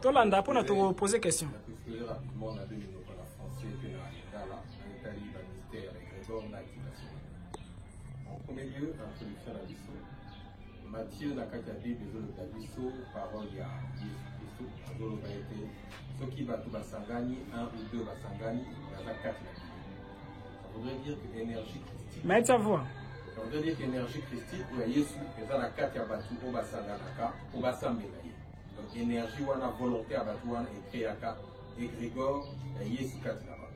Tolanda, pour nous poser question. Rapidement, on a deux minutes pour la français que là, en Italie, le ministère avec Grégor, on a activation. En premier lieu, introduction à l'Abisso. Matthieu n'a qu'à dire des autres d'Abisso, parole il y a Jésus Christ, Zolo va être ceux qui va tout Basangani, un ou deux Basangani, il y a 4 Ça voudrait dire que l'énergie christique. Mais sa voix. Ça voudrait dire que l'énergie christique, il y a Jésus, il y a 4 qui a battu au Basanganaka, au Basambenaye. Donc, énergie, on a volonté à battre, on a créé à et Grégor, il y a Jésus 4 là-bas.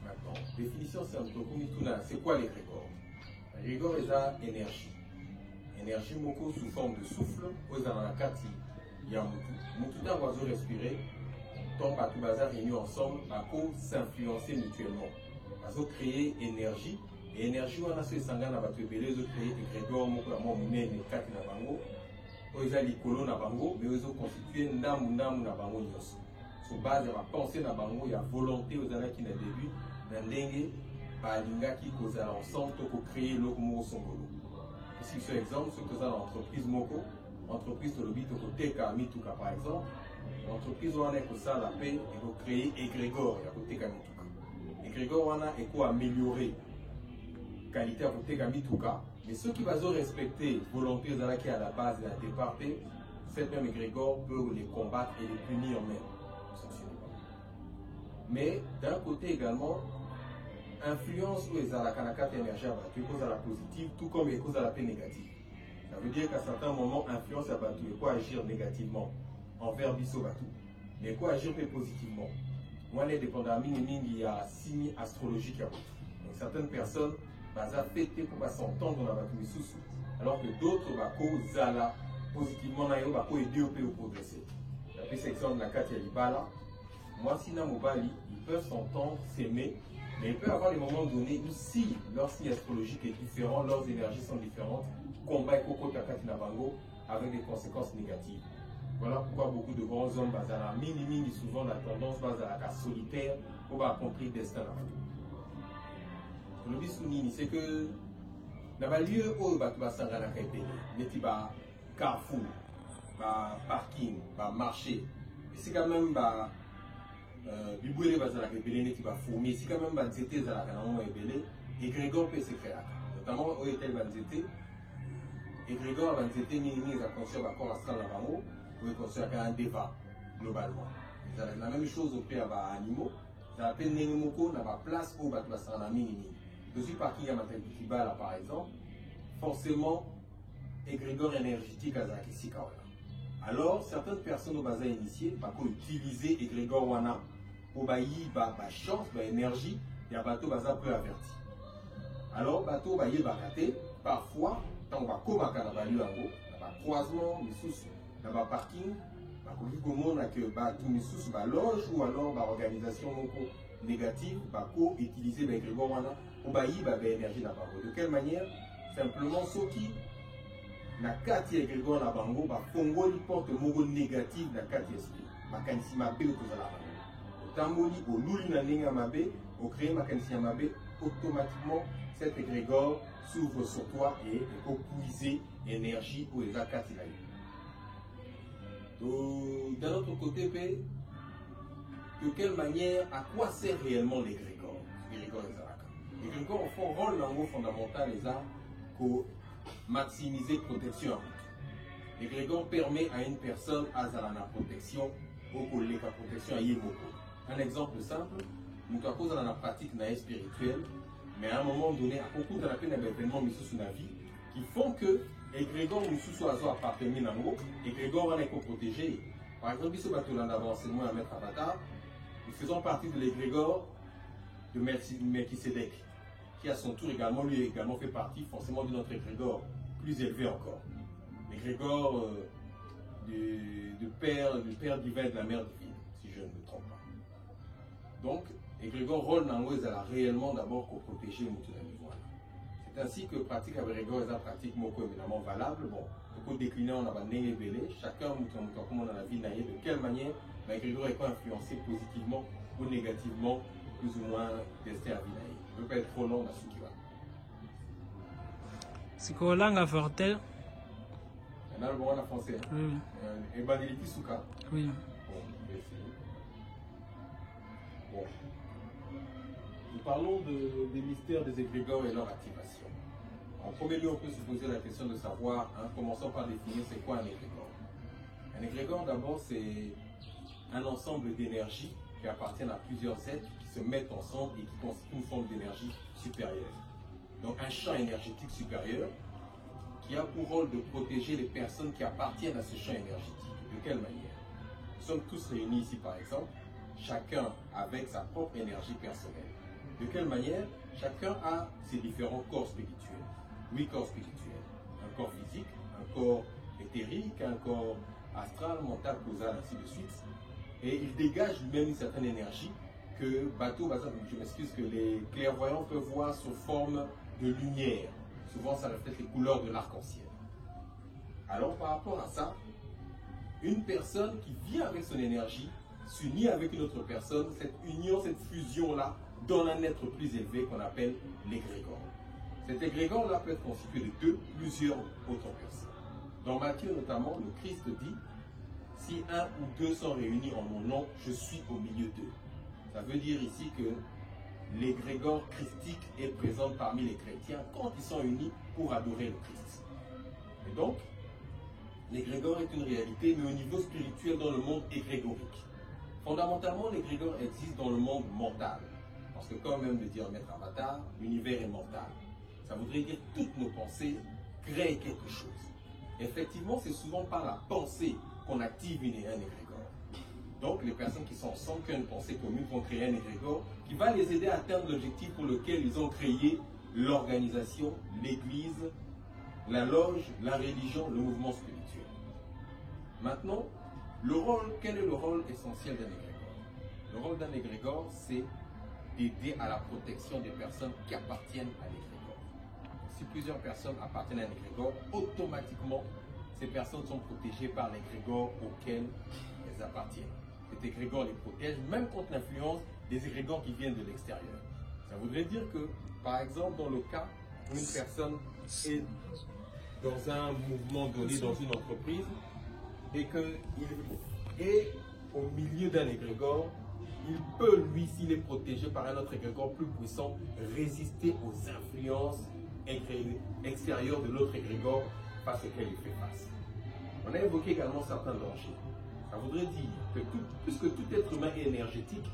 Maintenant, définition simple, c'est quoi les Grégor? Les Grégor, ils ont énergie. Énergie moko sous forme de souffle, aux alanakati, il y a mutu d'un oiseau respirer, tombe à tout bazar réunis ensemble, à cause s'influencer mutuellement. Parce que créer énergie, et énergie on a ce sangan à battre belé, ils ont créé égrégore moko la mort mouné ne kati na bango, ils ont l'icolo na bango, mais ils ont constitué ndamu na bango nyos. Sur base de la pensée na bango, il y a volonté aux anaki na début, n'andenge, ba linga qui cause ensemble, pour créer l'okumo songolo. Si ce exemple, ce que ça l'entreprise Moko, entreprise de l'obit de Teka Mituka par exemple, l'entreprise où on a que ça la paix et vous créer égrégore à Teka Mituka. Égrégore on a et quoi améliorer qualité à Teka Mituka, mais ceux qui vont respecter volonté de la qui à la base de la départ, cette même égrégore peut les combattre et les punir même. Mais d'un côté également, influence où les alakanaka énergie abattu, cause à la positive, tout comme les causes à la paix négative. Ça veut dire qu'à certains moments, influence abattu, et quoi agir négativement envers biso batu, mais quoi agir plus positivement. Moi, on est dépendant il y a signes astrologiques à battu. Donc certaines personnes vont fêter pour s'entendre dans la battu sous, alors que d'autres vont zala positivement vont aider au progresser. La paix section de la carte Libala, moi, si Mobali, ils peuvent s'entendre, s'aimer. Mais il peut y avoir des moments donnés où si leur signe astrologique est différent, leurs énergies sont différentes, combat et Koko Takati Nabango avec des conséquences négatives. Voilà pourquoi beaucoup de grands hommes basés à la mini souvent la tendance basée à la solitaire pour accomplir le destin. Le bisouni, c'est que dans le lieu où tu vas s'en rendre compte, tu vas carrefour, parking, marché, c'est quand même Biboué va à la rébellion qui va fourmiller, si quand même Banzete à la canon est belé, et Grégor peut se faire. Notamment au Etel Banzete, et Grégor Banzete ni à construire encore astral à Bango, pour construire un débat globalement. La même chose au prix à animaux, ça appelle Némoko, n'a pas place au Batmassan à minimi. Dessus parking à Matel Kibala par exemple, forcément, et Grégor énergétique à Zakisika. Alors, certaines personnes au bazar initié, par contre, utiliser Grégor Wana. Pour bailler chance, énergie, il y a bateau bazar peu averti. Alors, bateau bailler baraté, parfois, quand on va comme à Canabalu en haut, il y a croisement, il y a parking, il y a que loge ou alors organisation négative, utiliser Grégor Wana pour bailler énergie dans le. De quelle manière? Simplement, ceux qui na kati ya Grégor na bango, fongoli porte mogo négative na kati esprit. Makanisi mabe kozala bango. Tamboli au louli na ninga mabe, au créer makanisi mabe, automatiquement cet égrégore s'ouvre sur toi et peut puiser énergie ou les akati la. D'un autre côté, de quelle manière, à quoi sert réellement l'égrégore? L'égrégore au fond rôle dans le fondamental les arts pour maximiser protection. L'égrégore permet à une personne à la protection ou pour la protection à Yémoko. Un exemple simple, nous avons dans la pratique spirituelle, mais à un moment donné, à beaucoup de la peine d'événements sur la vie qui font que l'égrégore nous soit appartenu à nous, l'égrégore va être protégé. Par exemple, si nous avons avancement à mettre à Bata, nous faisons partie de l'égrégore de Melchisedec, qui à son tour également, lui également fait partie forcément de notre égrégore plus élevé encore. L'égrégore du Père divin et de la Mère divine, si je ne me trompe pas. Donc, l'égrégore rôle dans nous réellement d'abord pour protéger notre niveau. C'est ainsi que pratique avec l'égrégore est une pratique évidemment valable. Bon, on peut décliner on a bandé belé, chacun comme on a la vie naïe, de quelle manière l'égrégore est influencé positivement ou négativement, plus ou moins destin à vie naïe. Ne peut pas être trop long dans ce qui va. C'est quoi langue à Fortel? On a le bon en français. Oui. Et Bandeliki Souka. Oui. Bon, merci. Bon. Nous parlons des mystères des égrégores et leur activation. En premier lieu, on peut se poser la question de savoir, commençons par définir c'est quoi un égrégore. Un égrégore, d'abord, c'est un ensemble d'énergies qui appartiennent à plusieurs êtres qui se mettent ensemble et qui constituent une forme d'énergie supérieure. Donc un champ énergétique supérieur qui a pour rôle de protéger les personnes qui appartiennent à ce champ énergétique. De quelle manière? Nous sommes tous réunis ici par exemple, chacun avec sa propre énergie personnelle. De quelle manière? Chacun a ses différents corps spirituels. 8 corps spirituels. Un corps physique, un corps éthérique, un corps astral, mental, causal, ainsi de suite. Et il dégage lui-même une certaine énergie que bateau, je m'excuse, que les clairvoyants peuvent voir sous forme de lumière. Souvent, ça reflète les couleurs de l'arc-en-ciel. Alors, par rapport à ça, une personne qui vient avec son énergie s'unit avec une autre personne, cette union, cette fusion-là, donne un être plus élevé qu'on appelle l'égrégore. Cet égrégore-là peut être constitué de 2, plusieurs autres personnes. Dans Matthieu notamment, le Christ dit « Si un ou deux sont réunis en mon nom, je suis au milieu d'eux ». Ça veut dire ici que l'égrégore christique est présent parmi les chrétiens quand ils sont unis pour adorer le Christ. Et donc, l'égrégore est une réalité, mais au niveau spirituel dans le monde égrégorique. Fondamentalement, l'égrégore existe dans le monde mental. Parce que comme même le dit en Maître Avatar, l'univers est mental. Ça voudrait dire que toutes nos pensées créent quelque chose. Effectivement, c'est souvent par la pensée qu'on active un égrégore. Donc, les personnes qui sont ensemble, qui ont une pensée commune, vont créer un égrégore qui va les aider à atteindre l'objectif pour lequel ils ont créé l'organisation, l'église, la loge, la religion, le mouvement spirituel. Maintenant, quel est le rôle essentiel d'un égrégore? Le rôle d'un égrégore, c'est d'aider à la protection des personnes qui appartiennent à l'égrégore. Si plusieurs personnes appartiennent à un égrégore, automatiquement, ces personnes sont protégées par l'égrégore auquel elles appartiennent. Cet égrégore les protège, même contre l'influence des égrégores qui viennent de l'extérieur. Ça voudrait dire que, par exemple, dans le cas où une personne est dans un mouvement donné, dans une entreprise, et qu'il est au milieu d'un égrégore, il peut, lui, s'il est protégé par un autre égrégore plus puissant, résister aux influences extérieures de l'autre égrégore face auquel il fait face. On a évoqué également certains dangers. Ça voudrait dire que puisque tout être humain est énergétique,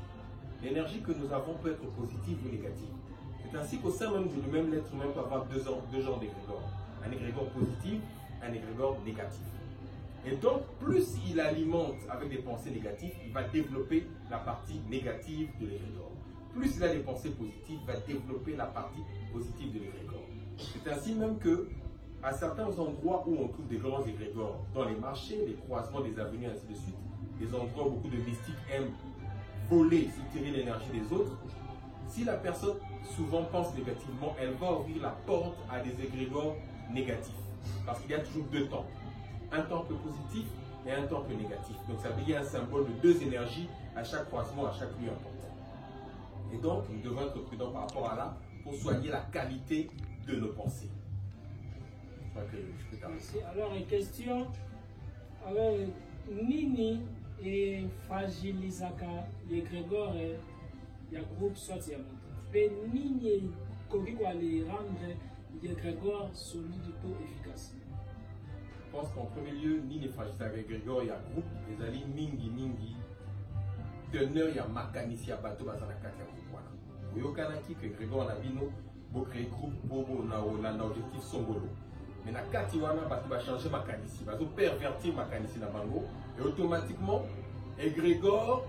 l'énergie que nous avons peut être positive ou négative. C'est ainsi qu'au sein même de lui-même, l'être humain peut avoir deux genres d'égrégores. Un égrégore positif, un égrégore négatif. Et donc, plus il alimente avec des pensées négatives, il va développer la partie négative de l'égrégore. Plus il a des pensées positives, il va développer la partie positive de l'égrégore. C'est ainsi même que, à certains endroits où on trouve des grands égrégores, dans les marchés, les croisements des avenues, ainsi de suite, des endroits où beaucoup de mystiques aiment voler, soutirer l'énergie des autres, si la personne souvent pense négativement, elle va ouvrir la porte à des égrégores négatifs. Parce qu'il y a toujours deux temples. Un temple positif et un temple négatif. Donc ça veut dire un symbole de deux énergies à chaque croisement, à chaque lieu important. Et donc, nous devons être prudents par rapport à là pour soigner la qualité de nos pensées. Alors, une question. Alors, Nini et Fragilisaka, les Grégor, il y a groupe soit il y a monté. Mais Nini, comment les rendre les Grégor solides et efficaces? Je pense qu'en premier lieu, Nini et Fragilisaka, les Grégor, il y a groupe, les alliés Mingi. Teneur, il y a Makanisi, il y a Bateau, Bazanaka, il y a groupe. Vous voyez au Kanaki que Grégor Nabino, vous créez groupe pour l'objectif Songolo. Mais na kati wana batu va changer makanisi, va pervertir makanisi na bango et automatiquement égrégore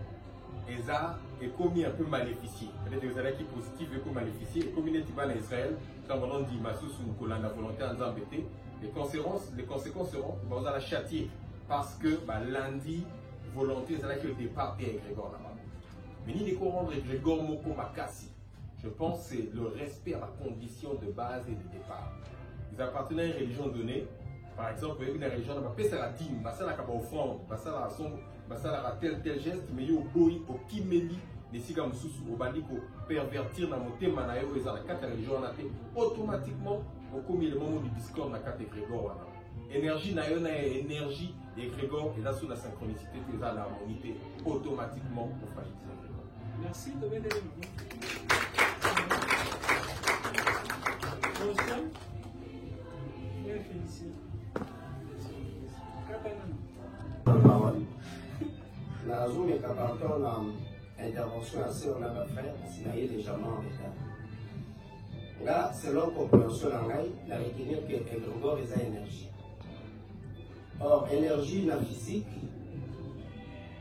eza est commis un peu maléficié. Peut-être que les qui positif et comme maléficié et comme il est en Israël, quand on dit Massous ou Nicolas la volonté en embêté, les conséquences seront qu'on va la châtier parce que lundi volonté c'est là que le départ est égrégore là-bas. Mais ni les rendre égrégore moko makasi. Je pense que c'est le respect à la condition de base et de départ. Ils appartiennent à une religion donnée. Par exemple, une religion, c'est la dîme, c'est la offrande, c'est la tel geste, mais il y a au kimeli, les sigam sous au bandiko, pervertir la montée manayo, et la carte religion, automatiquement, au commis le moment du discours, la carte égrégore. énergie na yo na énergie égrégore et là sous la synchronicité tu as l'harmonie automatiquement pour fragiliser l'égrégore. Merci de venir. Prochain. La zone est appartenant à l'intervention assez on a fait, s'il y a légèrement en retard. Là, selon compréhension la retenir que l'égrégore est énergie. Or, énergie non physique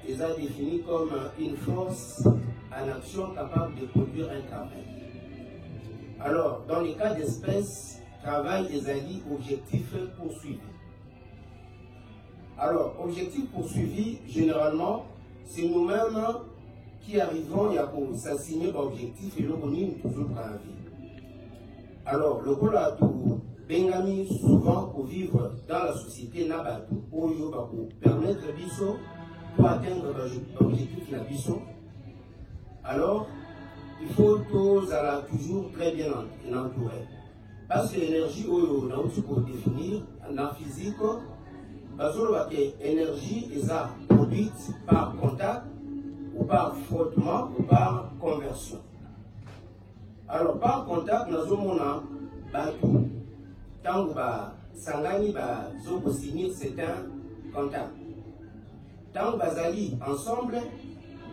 est définie comme une force en action capable de produire un travail. Alors, dans les cas d'espèce, travail est objectif poursuivi. Alors, objectif poursuivi, généralement, c'est nous-mêmes qui arrivons à s'assigner l'objectif et le bonus toujours pour la vie. Alors, le rôle à tout Bengami souvent pour vivre dans la société Nabatu, pour permettre biso pour atteindre l'objectif de la biso. Alors, il faut toujours très bien entouré. Parce que l'énergie, pour définir, dans la physique, l'énergie est produite par contact, ou par frottement, ou par conversion. Alors, par contact, nous avons tout. Tant que Sangani va signer certains contacts. Tant que Bazali ensemble,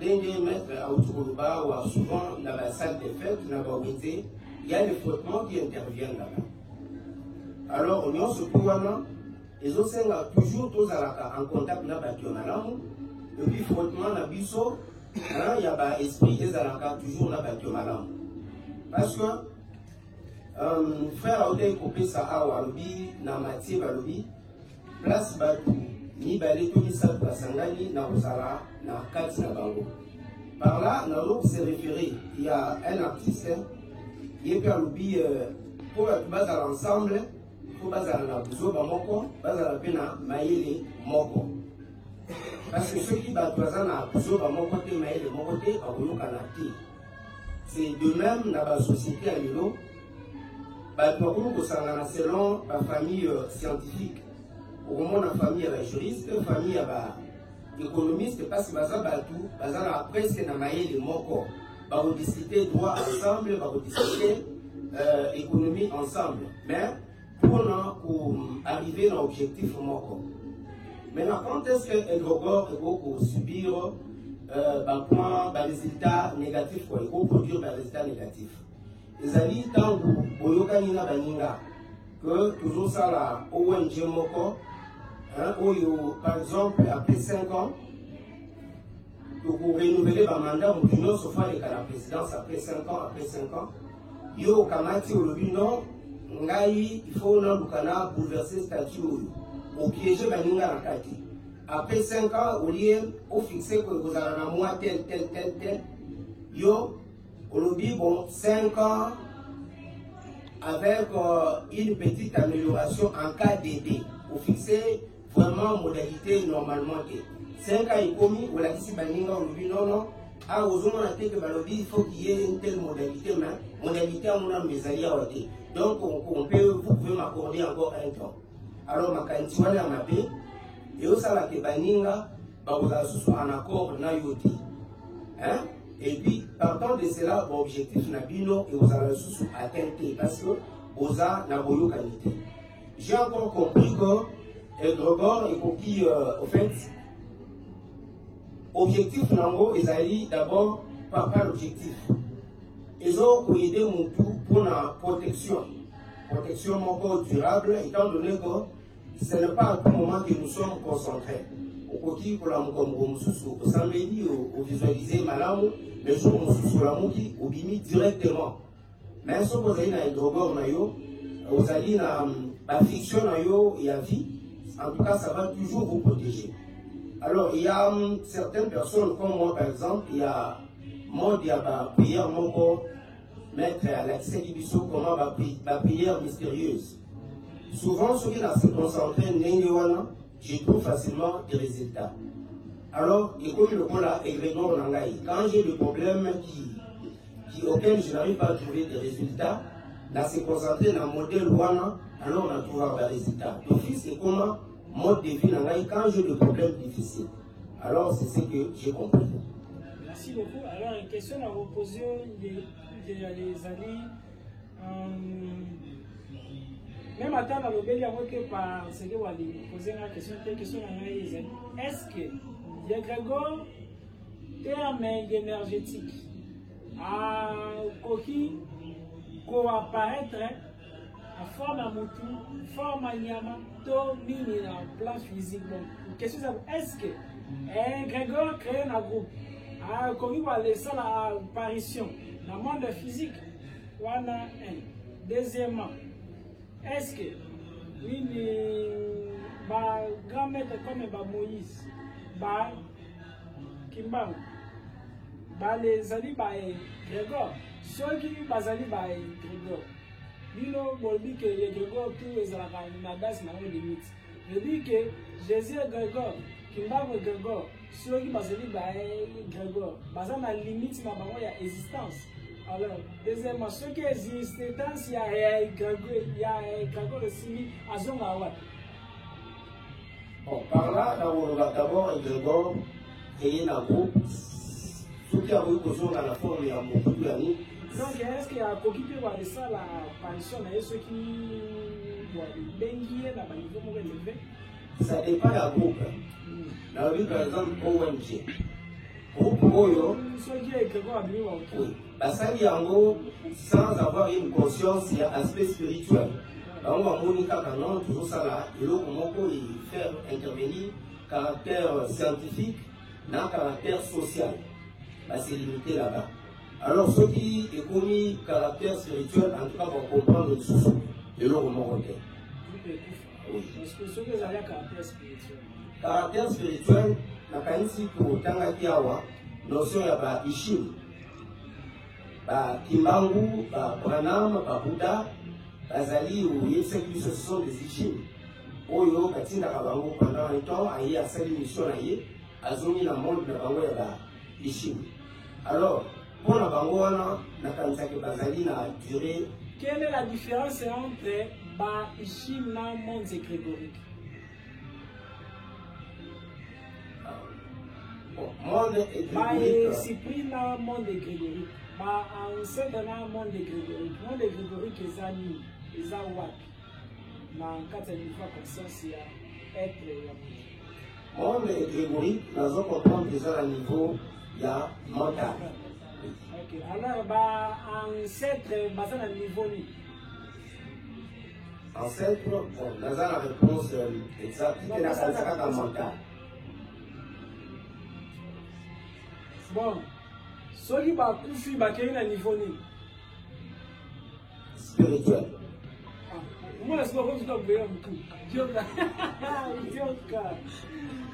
des maîtres à Outuruba ou souvent dans la salle des fêtes, il y a des frottements qui interviennent là-bas. Alors, on se trouve les autres toujours tous en contact avec le malamu. Depuis frottement, il y a l'esprit des alaka toujours avec le malamu. Parce que frère Audé Kopé Sahawa, na Mathieu Balobi, place Batou, ni balé tout les salles de Sangani, na Osara, na Kati na Bango. Par là, nous s'est référé, il y a un artiste, il est Balobi, pour être basé à l'ensemble, il faut baser à la Bouzo, Bamoko, baser à la Pena, Maïle, Moko. Parce que ceux qui battent à la Bouzo, Bamoko, Maïle, Moko, Baboulou Kanati. C'est de même dans la société à l'îlot. Selon la famille scientifique, au moins la famille juriste, la famille économiste, parce que presque dans les moko, on discuter droit ensemble, on discuter économie ensemble. Mais pour arriver à l'objectif moko. Maintenant, quand est-ce que l'égrégore est subir des résultats négatifs, il faut produire des résultats négatifs? Les alliés, tant que toujours ça la ONG Moko, par exemple, après 5 ans, pour renouveler le mandat, nous sauf la présidence après 5 ans, yo kamati olobi non, il faut bouleverser le statut, au piéger baninga na kati. Après 5 ans, au lieu de fixer que vous avez un mois tel, yo, aujourd'hui, bon, 5 ans avec une petite amélioration en cas d'aider. Pour fixer vraiment modalité normalement. 5 ans et commis, ou la d'ici baninga, aujourd'hui, non. Ah, aux hommes, il faut qu'il y ait une telle modalité, mais modalité, on a mes alliés. Donc, vous pouvez m'accorder encore un temps. Alors, ma cantiwane à ma paix, et au salaire que baninga, vous avez un accord, na yoti. Hein? Et puis, partant de cela, l'objectif Nabino et vous allez atteindre parce que vous avez une qualité. J'ai encore compris que l'égrégore est copié, au fait, l'objectif Nango est d'abord par l'objectif. Ils ont aidé mon tout pour la protection. Protection durable, étant donné que ce n'est pas à tout moment que nous sommes concentrés. Au côté pour la au samedi, au visualiser malamu, les jours sur la mouki, au bimi directement. Mais si vous avez un égrégore, vous avez une fiction et à vie, en tout cas, ça va toujours vous protéger. Alors, il y a certaines personnes, comme moi par exemple, il y a moi qui a prière, mon corps, mettre à l'accès du biseau, comment la prière mystérieuse. Souvent, ceux qui se concentrent, je trouve facilement des résultats. Alors, et comme le coup là, quand j'ai des problèmes auxquels je n'arrive pas à trouver des résultats, on se concentrer dans le modèle Wana, alors on a trouvé un résultat. D'office, c'est comment mode de vie quand j'ai des problèmes difficiles. Alors c'est ce que j'ai compris. Merci beaucoup. Alors, une question à vous poser les amis. Même à temps, le bélier par ce que vous allez poser la question, est-ce que les Grégor, terme énergétique, à Koki, pour apparaître en forme à Moutou, forme à Nyama, to mini en plan physique. Question est-ce que un Grégor crée un groupe, a Koki va laisser l'apparition dans le monde physique? Voilà un. Deuxièmement, est-ce que oui, ma grand-mère comme Moïse, Kimbangu, les alliés Grégor, ceux qui bazali Grégor, Lilo Bolbi que les Grégor tous les Nadas n'ont de limite. Je dis que Jésus est Grégor, Kimbangu Grégor, ceux qui bazali Grégor, bazan la limite na bango ya existence. Alors, deuxièmement, ce qui existe, il y a Grégor de Simi à Zongawa. Bon, par là, on va d'abord un Grégor créer un groupe. Ceux qui ont eu besoin dans la forme de beaucoup de l'année. Donc, est-ce qu'il y a occupé de ça la pension et ceux qui ont béni dans le niveau élevé? Ça dépend du groupe. Dans le par exemple, ONG. Groupe Oyo. Ceux qui ont Grégor à venir oui. Parce qu'il y a un groupe sans avoir une conscience, il y a un aspect spirituel. On va Monica Canon, toujours ça là, et l'autre, comment faire intervenir caractère scientifique dans caractère social. C'est limité là-bas. Alors, ceux qui ont commis caractère spirituel, en tout cas, vont comprendre le sous de leur remonter. Oui. Parce que ceux qui ont caractère spirituel. Caractère spirituel, la kanisi pour Tangakiawa, notion ya Ishim, Kimbangu, Branham, Bouddha, Bazali ou Yepseki, ce sont des Ishim. Oyo, Katinda Kabango, pendant un temps, aïe a sali mission aïe, a zoni la monde de Bango ya Ishim. Alors, pour la Bangoana, la Kansaki Bazali n'a duré. Quelle est la différence entre Ishim et le monde grégorique? Monde grégorique. Cyprien dans le monde grégorique. Ancêtre dans le monde grégorique. Le monde grégorique est ami, est à Wap. Dans 4 niveaux conscience, il y a être et monde grégorique, nous allons comprendre déjà à niveau. Il y a mental. Ok, alors, ancêtre, basé à niveau ni. Ancêtre, bon, nous avons la réponse exacte. C'était la mental. Bon, ceux qui ont couché, ils à niveau ni. Spirituel. Moi, je suis pas comme ça, je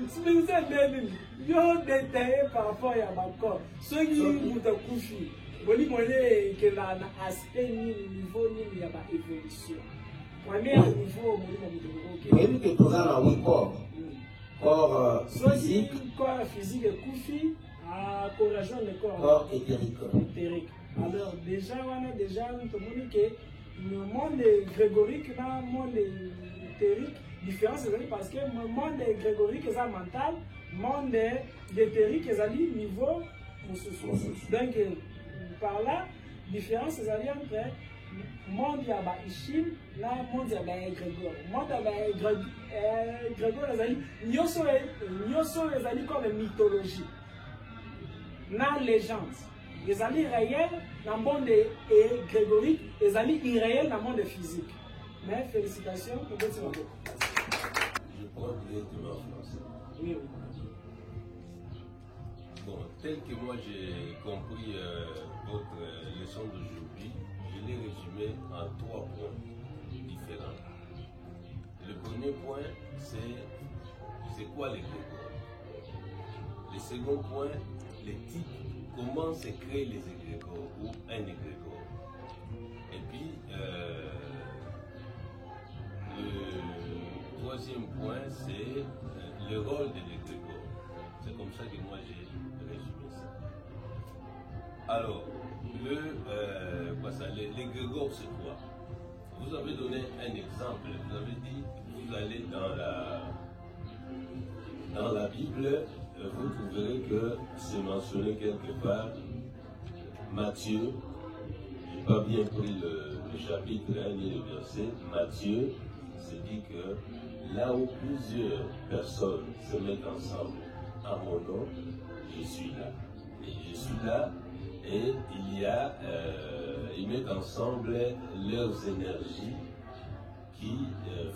spirituel, yo détaillé par rapport à ma corps. Ceux qui ont couché, ils ont que l'aspect niveau ni a pas évolution. Premier niveau, oui, que nous avons un corps physique. Corps physique et couché, à corrélation le corps éthérique. Alors, déjà, on a déjà montré que le monde grégorique, le monde éthérique, différence c'est parce que le monde grégorique est mental, le monde éthérique est niveau donc par là différence c'est entre le monde Ishim là monde Grégor monde Grégor est nyoso est comme mythologie na légende les alliés réels dans le monde grégorique, les alliés irréels dans le monde physique. Mais félicitations pour votre travail. Je prends directement en français. Oui. Bon, tel que moi j'ai compris votre leçon d'aujourd'hui, je l'ai résumé en 3 points différents. Le premier point, c'est quoi les Grégor? Le second point, les types. Comment se créent les égrégores ou un égrégore? Et puis, le troisième point, c'est le rôle de l'égrégore. C'est comme ça que moi j'ai résumé ça. Alors, l'égrégore, c'est quoi? Vous avez donné un exemple, vous avez dit, vous allez dans la Bible, vous trouverez que c'est mentionné quelque part, Matthieu, je n'ai pas bien pris le chapitre ni le verset, Matthieu se dit que là où plusieurs personnes se mettent ensemble à mon nom, je suis là. Et je suis là, et ils mettent ensemble leurs énergies qui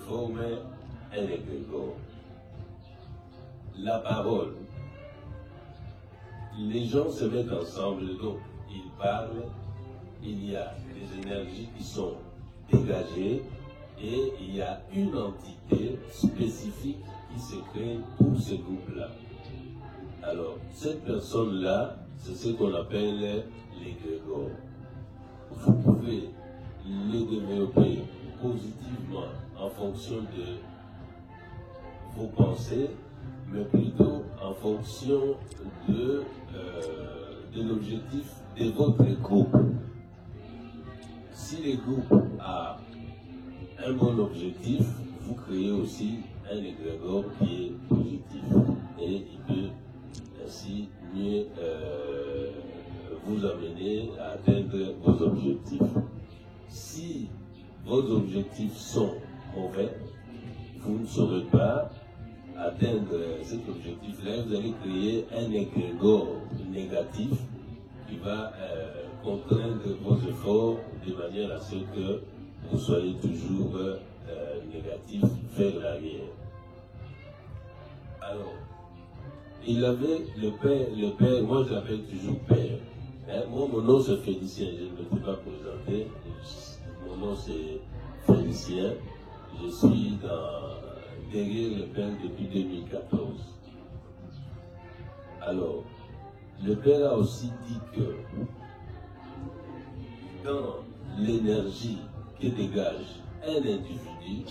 forment un égrégore. La parole. Les gens se mettent ensemble, donc ils parlent, il y a des énergies qui sont dégagées et il y a une entité spécifique qui se crée pour ce groupe-là. Alors, cette personne-là, c'est ce qu'on appelle l'égrégore. Vous pouvez le développer positivement en fonction de vos pensées, mais plutôt en fonction de l'objectif de votre groupe. Si le groupe a un bon objectif, vous créez aussi un égrégore qui est positif et il peut ainsi mieux vous amener à atteindre vos objectifs. Si vos objectifs sont mauvais, vous ne saurez pas atteindre cet objectif-là. Vous allez créer un égrégore négatif qui va contraindre vos efforts de manière à ce que vous soyez toujours négatif vers l'arrière. Alors, il avait le père, moi je l'appelle toujours père. Hein, moi, mon nom c'est Félicien, je ne me suis pas présenté. Mon nom c'est Félicien. Je suis derrière le père depuis 2014. Alors, le père a aussi dit que dans l'énergie que dégage un individu,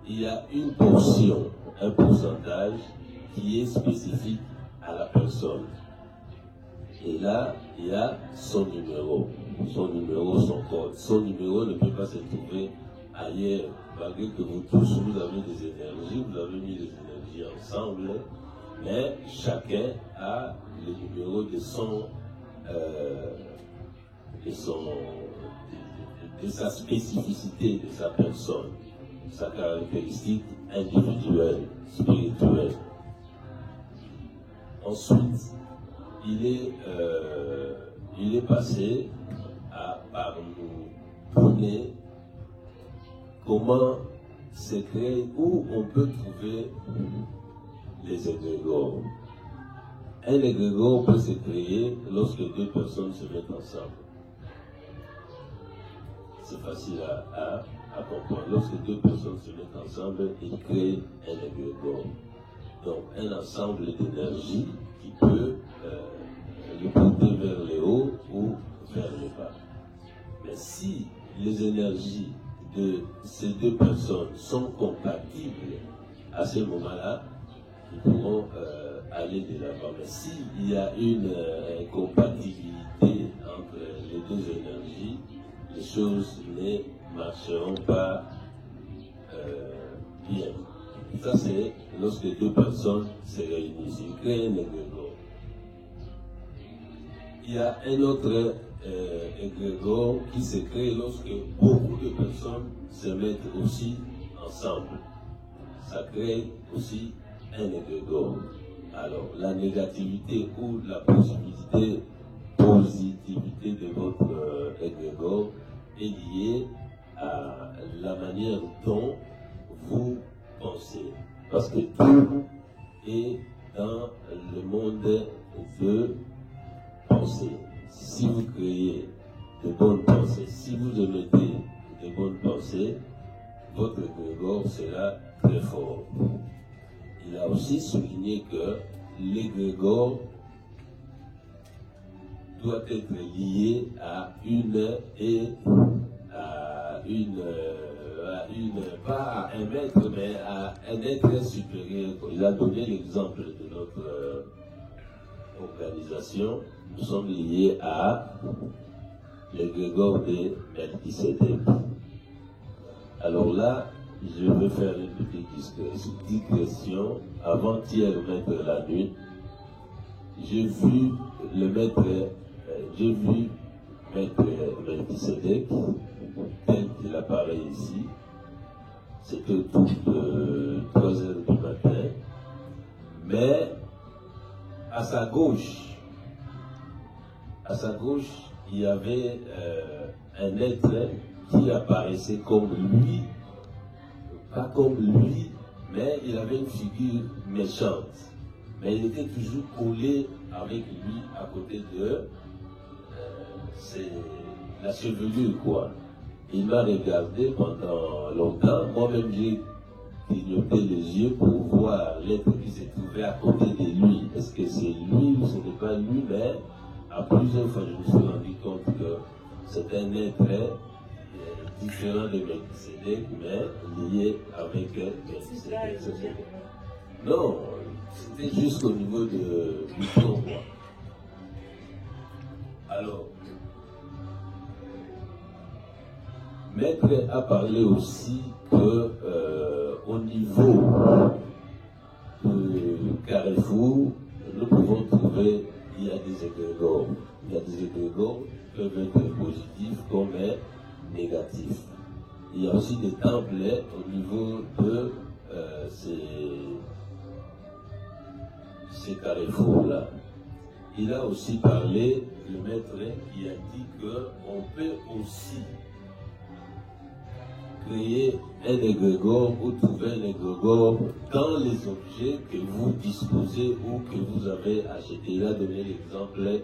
il y a une portion, un pourcentage qui est spécifique à la personne. Et là, il y a son numéro, son code. Son numéro ne peut pas se trouver ailleurs, malgré que vous tous, vous avez des énergies, vous avez mis les énergies ensemble, mais chacun a le numéro de sa spécificité, de sa personne, sa caractéristique individuelle, spirituelle. Ensuite, il est passé par nous donner comment se créer, où on peut trouver les égrégores. Un égrégore peut se créer lorsque deux personnes se mettent ensemble. C'est facile à comprendre. Lorsque deux personnes se mettent ensemble, ils créent un égrégore. Donc, un ensemble d'énergie qui peut le porter vers le haut ou vers le bas. Mais si les énergies de ces deux personnes sont compatibles à ce moment-là, ils pourront aller de l'avant. Mais s'il y a une incompatibilité entre les deux énergies, les choses ne marcheront pas bien. Ça, c'est lorsque deux personnes se réunissent. Ils créent un égrégore. Il y a un autre égrégore qui se crée lorsque beaucoup de personnes se mettent aussi ensemble. Ça crée aussi un égrégore. Alors, la négativité ou la positivité de votre égrégore est liée à la manière dont vous pensez. Parce que tout est dans le monde de pensée. Si vous créez de bonnes pensées, si vous émettez de bonnes pensées, votre égrégore sera très fort. Il a aussi souligné que l'égrégore doit être lié à pas à un maître, mais à un être supérieur. Il a donné l'exemple de notre organisation, nous sommes liés à l'égrégore de Melchisédek. Alors là, je vais faire une petite digression. Avant-hier, maître la nuit, j'ai vu maître Melchisédek tel qu'il apparaît ici. C'était autour de 3 heures du matin. Mais à sa gauche, il y avait un être qui apparaissait comme lui, pas comme lui, mais il avait une figure méchante. Mais il était toujours collé avec lui à côté de la chevelure, quoi. Il m'a regardé pendant longtemps. Moi-même, j'ai clignoté les yeux pour voir l'être qui s'est trouvé à côté de lui. Est-ce que c'est lui ou ce n'est pas lui? Mais à plusieurs fois, je me suis rendu compte que c'est un être différent de Melchisédek, mais lié avec Melchisédek. Non, c'était juste au niveau du tronc. Alors, Maître a parlé aussi que au niveau du carrefour, nous pouvons trouver, il y a des égrégores. Il y a des égrégores qui peuvent être positifs comme négatifs. Il y a aussi des temples au niveau de ces carrefours-là. Il a aussi parlé, le maître, qui a dit qu'on peut aussi créer un égrégore ou trouver un égrégore dans les objets que vous disposez ou que vous avez acheté. Il a donné l'exemple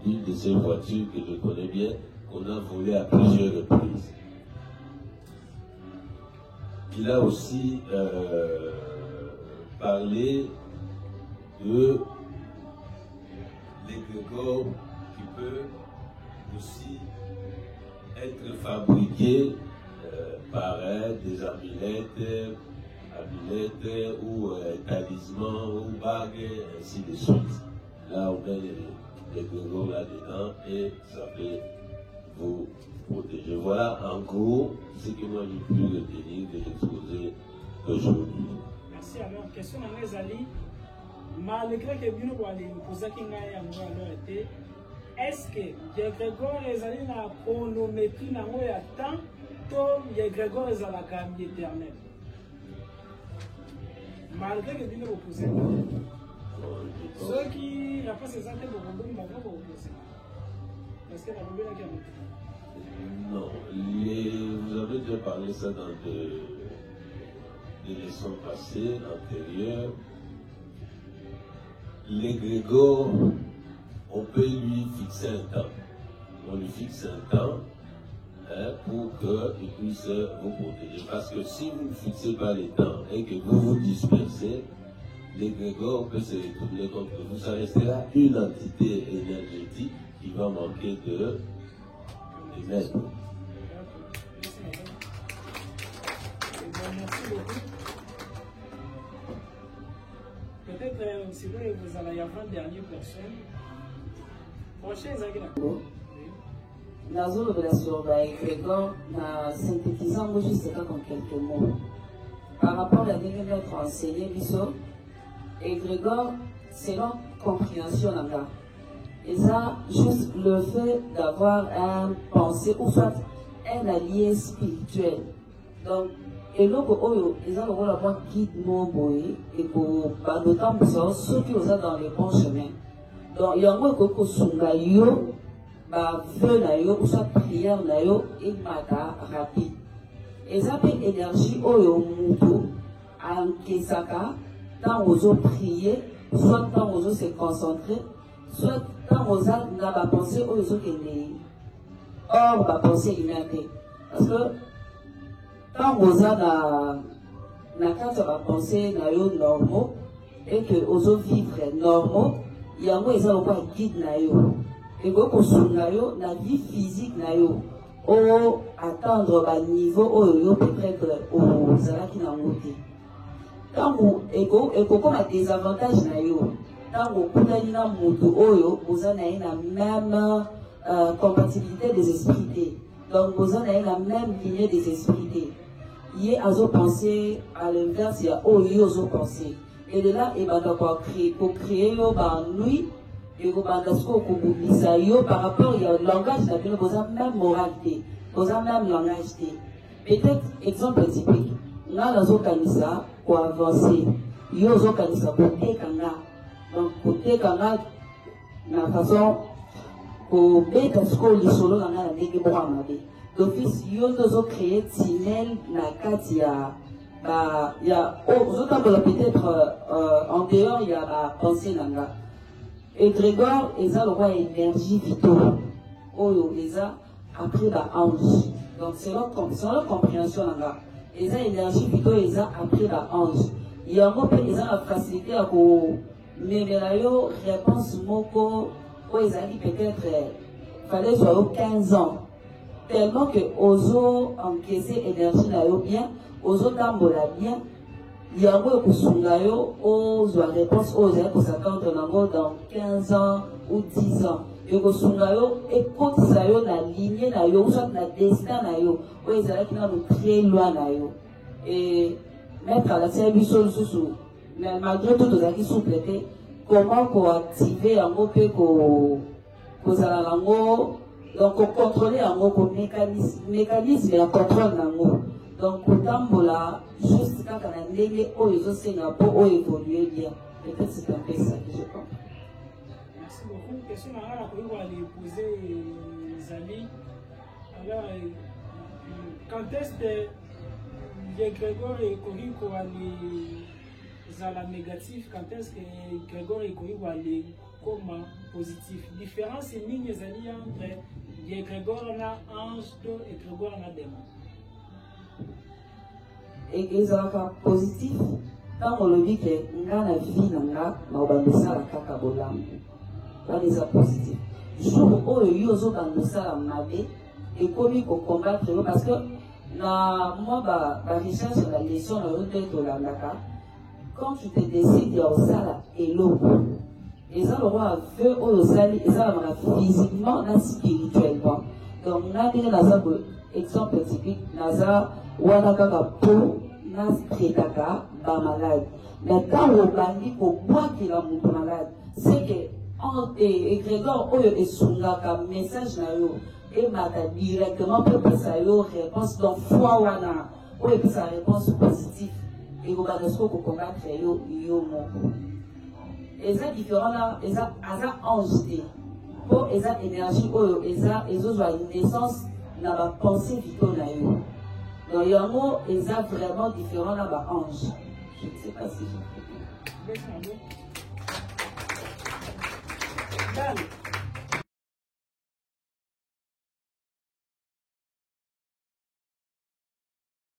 d'une de ces voitures que je connais bien, qu'on a volé à plusieurs reprises. Il a aussi parlé de l'égrégore qui peut aussi être fabriqué par des amulettes ou talismans ou bagues, ainsi de suite. Là, on met l'égrégore là-dedans et ça peut vous protéger. Voilà en gros ce que moi j'ai pu retenir de l'exposé aujourd'hui. Merci. Alors, question à Nezali. Malgré que nous avons posé la est-ce que l'égrégore est allé dans la chronométrie dans le temps ou l'égrégore est à la gamme éternelle? Malgré que nous avons posé ceux qui n'ont pas ces actes de Rondo, ils vont opposer. Parce que la Rondo est la gamme. Non, vous avez déjà parlé ça dans des leçons passées, antérieures. L'égrégore, on peut lui fixer un temps. On lui fixe un temps pour qu'il puisse vous protéger. Parce que si vous ne fixez pas les temps et que vous vous dispersez, l'égrégore peut se retourner contre vous. Ça restera une entité énergétique qui va manquer de maître. Merci beaucoup. Peut-être si vous allez y avoir une dernière personne. Prochain Zagina. La zone de relation avec l'égrégore, synthétisant juste en quelques mots. Par rapport à notre enseigné, l'égrégore, c'est notre compréhension là-bas. Et ça, juste le fait d'avoir un pensée ou soit un allié spirituel. Donc, et donc, ils ont le rôle d'avoir guide mon boy et pour d'autant ceux qui sont dans les bons chemins. Donc, il y a un mot que sungayo, vœu nayo, ou soit prière nayo, et maka rapide. Et ça fait énergie au mutu, en kesaka, quand on prier, soit quand on se concentrer, soit quand on a pensé aux autres qui est or, va penser inerte. Parce que quand on a carte va penser nayo normaux et que aux autres vivre normaux, il y a un guide nayo. Et beaucoup sur nayo, la vie physique nayo, au atteindre un niveau au peut-être aux ala qui n'ont pas. Quand vous ego comme un désavantage nayo, tant que vous na mutu oyo vous en avez la même compatibilité des esprits. Donc vous en avez la même lignée des esprits. Il y a à penser à l'inverse, il y a oyo penser. Et de là, il va pour créer nuit et par rapport au langage, vous avez même moralité, vous avez même langage. Peut-être, exemple typique, nous avons kanisa pour avancer. Nous avons kanisa pour tekanga. Donc, pour tekanga, la façon pour mettre ce qu'on lit solo dans la négé pour amader. D'office, nous avons créé tunnel na katia. Il y a, peut-être en dehors, il y a la pensée nanga. Et Grégor, ils ont le roi énergie vitale. Oyo, ils ont appris la ange. Donc, c'est leur compréhension nanga. Ils ont énergie vitale, ils ont appris la ange. Il y a un peu, ils ont la facilité à vous, mais la réponse moko, où ils ont dit peut-être, fallait soit 15 ans. Tellement que ozo encaisser énergie na yo bien, ozo tambola bien, il y a un peu de sungayo, ozo la réponse ozo pour s'attendre dans 15 ans ou 10 ans. Et que sungayo écoute ça yo la lignée na yo, soit la destin na yo, où ils allaient très loin na yo. Et mettre à la service sous, mais malgré tout, ils ont souple, comment qu'on activer un peu qu'on a l'ango. Donc, on contrôle un mécanisme et on contrôle un. Donc, on tambola, juste quand on a négé, ils ont Singapour, évolué bien. Peut-être c'est un peu ça que je pense. Merci beaucoup. Question on va aller poser, Zali. Alors, quand est-ce que les Grégor et Corinne vont aller à la négative, quand est-ce que Grégor et Corinne vont aller comme positif? Différence et ligne Zali entre les Grégor na ange et Grégor na démon. Et ils ont un positif. Quand on le dit que nous avons la vie, nous avons la caca bolam. Pas des positifs. Jour où ils ont la mabe et comme pour combattre parce que moi ma recherche sur la leçon de la naka. Quand tu te décides de faire et l'eau. Ils ont le droit à faire ils ont physiquement et spirituellement. Donc, nous avons un exemple typique, nous avons Wanakaka pour Naskretaka, ba malade. Mais quand on bandit pour boire qu'il a mon malade, c'est que Grégor Oyo et Sungaka, message na yo, et mata directement pour que ça yo réponse dans foi wana, ou et puis sa réponse positive. Et vous allez se combattre yo mon. Et ça différent là, et ça ange pour et ça énergie oyo, et ça une naissance dans la pensée vitale na yo. Donc il y a un mot, et ça vraiment différent là bas ange. Je ne sais pas si je peux.